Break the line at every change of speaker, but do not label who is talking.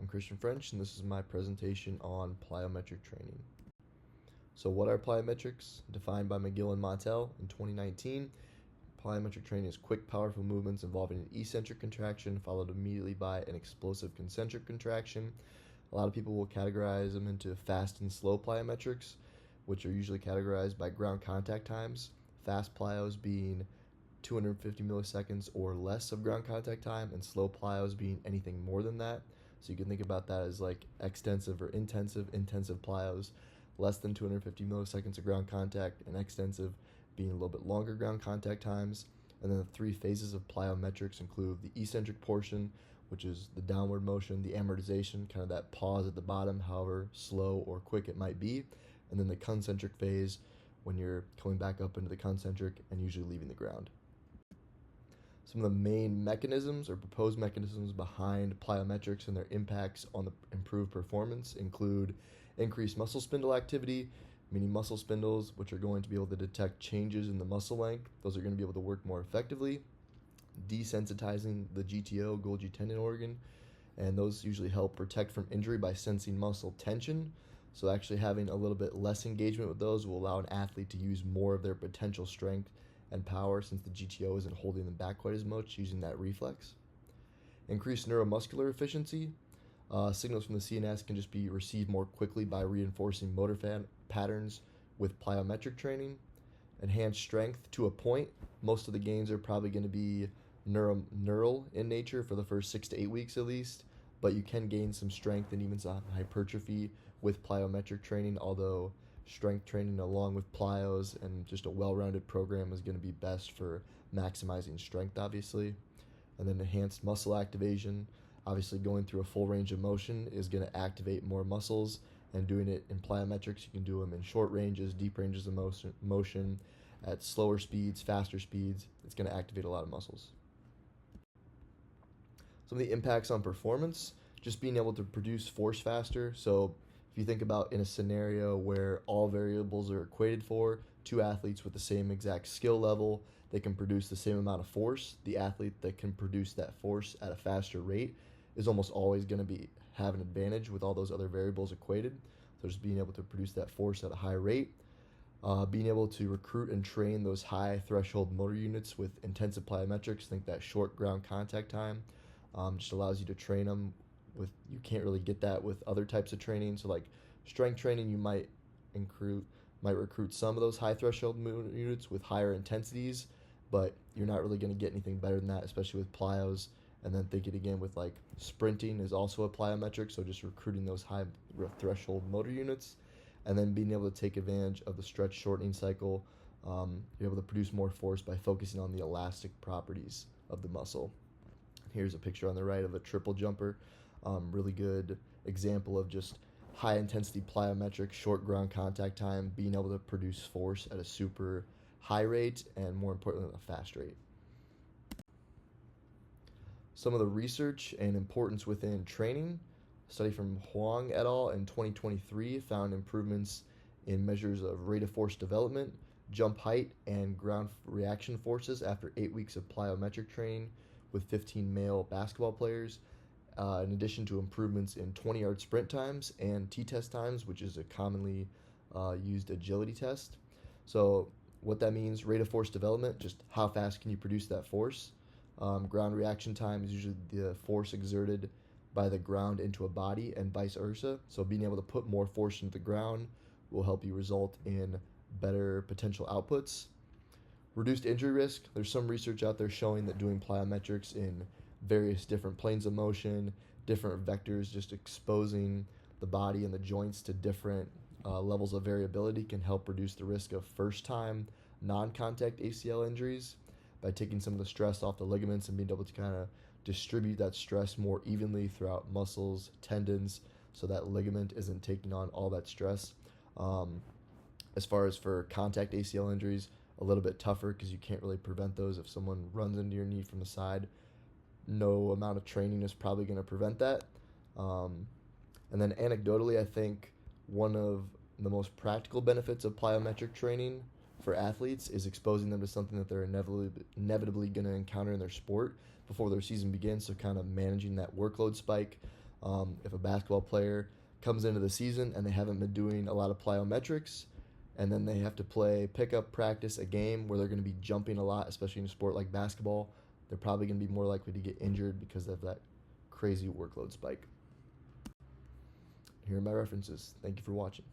I'm Christian French, and this is my presentation on plyometric training. So what are plyometrics? Defined by McGill and Montel in 2019, plyometric training is quick, powerful movements involving an eccentric contraction followed immediately by an explosive concentric contraction. A lot of people will categorize them into fast and slow plyometrics, which are usually categorized by ground contact times. Fast plyos being 250 milliseconds or less of ground contact time, and slow plyos being anything more than that. So you can think about that as like extensive or intensive. Intensive plyos less than 250 milliseconds of ground contact, and extensive being a little bit longer ground contact times. And then the three phases of plyometrics include the eccentric portion, which is the downward motion, the amortization, kind of that pause at the bottom, however slow or quick it might be, and then the concentric phase, when you're coming back up into the concentric and usually leaving the ground. Some of the main mechanisms or proposed mechanisms behind plyometrics and their impacts on the improved performance include increased muscle spindle activity, meaning muscle spindles, which are going to be able to detect changes in the muscle length. Those are going to be able to work more effectively. Desensitizing the GTO, Golgi tendon organ, and those usually help protect from injury by sensing muscle tension. So actually having a little bit less engagement with those will allow an athlete to use more of their potential strength and power, since the GTO isn't holding them back quite as much using that reflex. Increased neuromuscular efficiency. Signals from the CNS can just be received more quickly by reinforcing motor patterns with plyometric training. Enhanced strength to a point. Most of the gains are probably going to be neural in nature for the first 6 to 8 weeks at least, but you can gain some strength and even some hypertrophy with plyometric training, although strength training along with plyos and just a well-rounded program is going to be best for maximizing strength, obviously. And then enhanced muscle activation. Obviously going through a full range of motion is going to activate more muscles, and doing it in plyometrics, you can do them in short ranges, deep ranges of motion, at slower speeds, faster speeds. It's going to activate a lot of muscles. Some of the impacts on performance, just being able to produce force faster. So if you think about in a scenario where all variables are equated for, two athletes with the same exact skill level, they can produce the same amount of force. The athlete that can produce that force at a faster rate is almost always going to have an advantage with all those other variables equated. So just being able to produce that force at a high rate. Being able to recruit and train those high threshold motor units with intensive plyometrics, think that short ground contact time, just allows you to train them with, you can't really get that with other types of training. So like strength training, you might recruit some of those high threshold motor units with higher intensities, but you're not really going to get anything better than that, especially with plyos. And then think it again with like sprinting is also a plyometric, so just recruiting those high threshold motor units, and then being able to take advantage of the stretch shortening cycle. You're able to produce more force by focusing on the elastic properties of the muscle. Here's a picture on the right of a triple jumper. Really good example of just high intensity plyometric, short ground contact time, being able to produce force at a super high rate, and more importantly, a fast rate. Some of the research and importance within training. A study from Huang et al. In 2023 found improvements in measures of rate of force development, jump height, and ground reaction forces after 8 weeks of plyometric training with 15 male basketball players, in addition to improvements in 20-yard sprint times and T-test times, which is a commonly used agility test. So what that means, rate of force development, just how fast can you produce that force. Ground reaction time is usually the force exerted by the ground into a body and vice versa. So being able to put more force into the ground will help you result in better potential outputs. Reduced injury risk. There's some research out there showing that doing plyometrics in various different planes of motion, different vectors, just exposing the body and the joints to different levels of variability can help reduce the risk of first-time non-contact ACL injuries by taking some of the stress off the ligaments and being able to kind of distribute that stress more evenly throughout muscles, tendons, so that ligament isn't taking on all that stress. As far as for contact ACL injuries, a little bit tougher because you can't really prevent those. If someone runs into your knee from the side, no amount of training is probably going to prevent that. And then anecdotally, I think one of the most practical benefits of plyometric training for athletes is exposing them to something that they're inevitably going to encounter in their sport before their season begins. So kind of managing that workload spike, If a basketball player comes into the season and they haven't been doing a lot of plyometrics, and then they have to play pickup practice a game where they're going to be jumping a lot, especially in a sport like basketball, they're probably going to be more likely to get injured because of that crazy workload spike. Here are my references. Thank you for watching.